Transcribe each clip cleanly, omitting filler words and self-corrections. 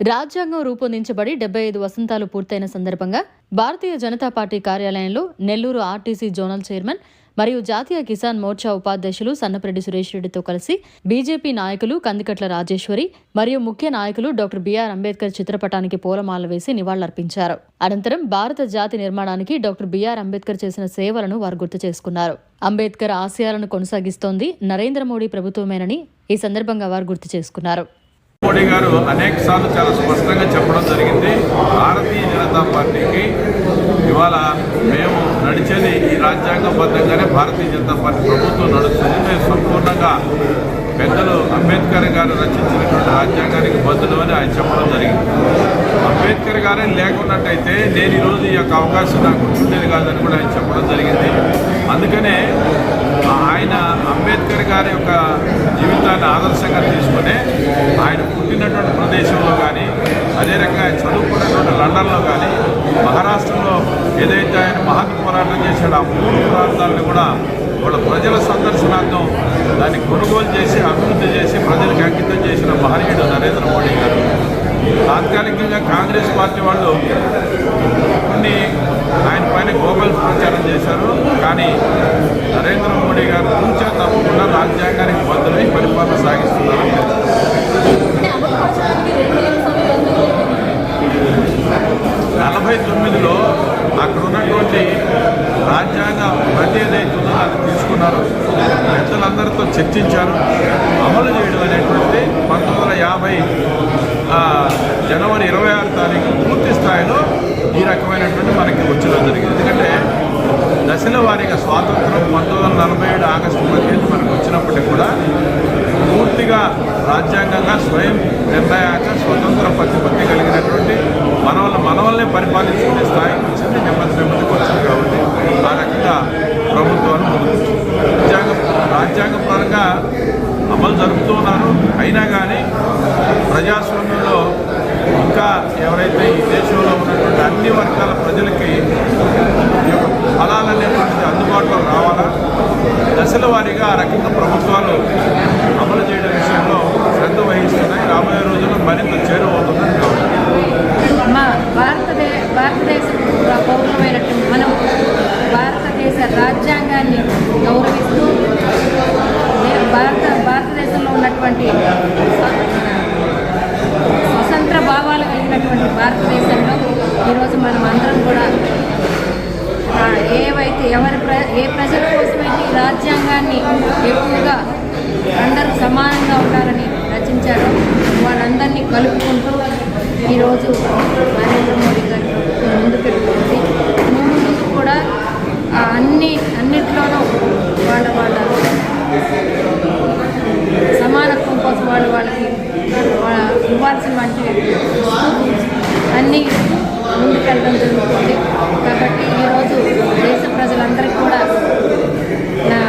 రాజ్యాంగం రూపొందించబడి 75 వసంతాలు పూర్తయిన సందర్భంగా భారతీయ జనతా పార్టీ కార్యాలయంలో నెల్లూరు ఆర్టీసీ జోనల్ చైర్మన్ మరియు జాతీయ కిసాన్ మోర్చా ఉపాధ్యక్షులు సన్నపరెడ్డి సురేష్ రెడ్డితో కలిసి బీజేపీ నాయకులు కందికట్ల రాజేశ్వరి మరియు ముఖ్య నాయకులు డాక్టర్ బిఆర్ అంబేద్కర్ చిత్రపటానికి పూలమాల వేసి నివాళులర్పించారు. అనంతరం భారత జాతి నిర్మాణానికి డాక్టర్ బిఆర్ అంబేద్కర్ చేసిన సేవలను వారు గుర్తు చేసుకున్నారు. అంబేద్కర్ ఆశయాలను కొనసాగిస్తోంది నరేంద్ర మోడీ ప్రభుత్వమేనని ఈ సందర్భంగా వారు గుర్తు చేసుకున్నారు. మోడీ గారు అనేక సార్లు చాలా స్పష్టంగా చెప్పడం జరిగింది. భారతీయ జనతా పార్టీకి ఇవాళ మేము నడిచేది ఈ రాజ్యాంగబద్ధంగానే భారతీయ జనతా పార్టీ ప్రభుత్వం నడుస్తుంది. మేము సంపూర్ణంగా పెద్దలు అంబేద్కర్ గారు రచించినటువంటి రాజ్యాంగానికి బద్దులు అని ఆయన చెప్పడం జరిగింది. అంబేద్కర్ గారే లేకున్నట్టయితే నేను ఈరోజు ఈ యొక్క అవకాశం నాకు ఉండేది కాదని కూడా ఆయన చెప్పడం జరిగింది. అందుకనే ఆయన అంబేద్కర్ గారి యొక్క జీవితాన్ని ఆదర్శంగా తీసుకునే ఆయన పుట్టినటువంటి ప్రదేశంలో కానీ, అదే రకంగా చదువుకున్నటువంటి లండన్లో కానీ, మహారాష్ట్రలో ఏదైతే ఆయన మహత్ పోరాటం చేశాడో ఆ 3 ప్రాంతాలను కూడా వాళ్ళ ప్రజల సందర్శనార్థం దాన్ని కొనుగోలు చేసి అభివృద్ధి చేసి ప్రజలకు అంకితం చేసిన మహనీయుడు నరేంద్ర మోడీ గారు. తాత్కాలికంగా కాంగ్రెస్ పార్టీ వాళ్ళు కొన్ని ఆయన పైన గోబల్ ప్రచారం చేశారు. కానీ నరేంద్ర మోడీ గారు తూచా తప్పకుండా రాజ్యాంగానికి బద్దులై పరిపాలన సాగిస్తున్నారని 49లో అక్కడ ఉన్నటువంటి రాజ్యాంగ ప్రతి ఏదైతుందో అది తీసుకున్నారు, పెద్దలందరితో చర్చించారు. అమలు చేయడం అనేటువంటి 1950 జనవరి 26 తారీఖు పూర్తి స్థాయిలో ఈ రకమైనటువంటి మనకి వచ్చడం జరిగింది. ఎందుకంటే దశల వారీగా స్వాతంత్రం 1947 ఆగస్టు 15 మనకు వచ్చినప్పటికీ కూడా పూర్తిగా రాజ్యాంగంగా స్వయం నిర్ణయాక స్వతంత్ర ప్రతిపత్తి కలిగినటువంటి మనవల్ని పరిపాలించుకునే స్థాయికి వచ్చింది, నెమ్మదికి వచ్చింది. కాబట్టి ఆ రకంగా ప్రభుత్వాలు రాజ్యాంగపరంగా అమలు జరుపుతూ ఉన్నారు. అయినా కానీ ప్రజాస్వామ్యంలో ఇంకా ఎవరైతే ఈ దేశంలో ఉన్నటువంటి అన్ని వర్గాల ప్రజలకి ఈ యొక్క ఫలాలనేటువంటిది అందుబాటులో రావాలా, దశల వారీగా ఆ రకంగా ప్రభుత్వాలు అమలు చేయడం విషయంలో శ్రద్ధ వహిస్తున్నాయి. రాబోయే రోజుల్లో మరింత చేరువవుతుందని భారతదేశ పౌరులమైనటువంటి మనం భారతదేశ రాజ్యాంగాన్ని గౌరవిస్తూ భారతదేశంలో ఉన్నటువంటి స్వతంత్ర భావాలు కలిగినటువంటి భారతదేశంలో ఈరోజు మనం అందరం కూడా ఏ ప్రజల కోసమైతే ఈ రాజ్యాంగాన్ని ఎక్కువగా అందరూ సమానంగా ఉండాలని రచించారో వాళ్ళందరినీ కలుపుకుంటూ ఈరోజు నరేంద్ర మోడీ గారి ముందుకు వెళ్తుంది. ముందు కూడా అన్నిట్లోనూ వాళ్ళ సమానత్వం కోసం వాళ్ళకి ఇవ్వాల్సిన అన్నీ ముందుకెళ్ళడం జరుగుతుంది. కాబట్టి ఈరోజు దేశ ప్రజలందరికీ కూడా నా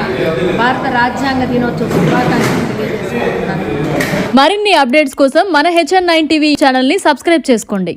భారత రాజ్యాంగ దినోత్సవ శుభాకాంక్షలు తెలియజేసుకుంటున్నాను. మరిన్ని అప్డేట్స్ కోసం మన HN9 టీవీ ఛానల్ని సబ్స్క్రైబ్ చేసుకోండి.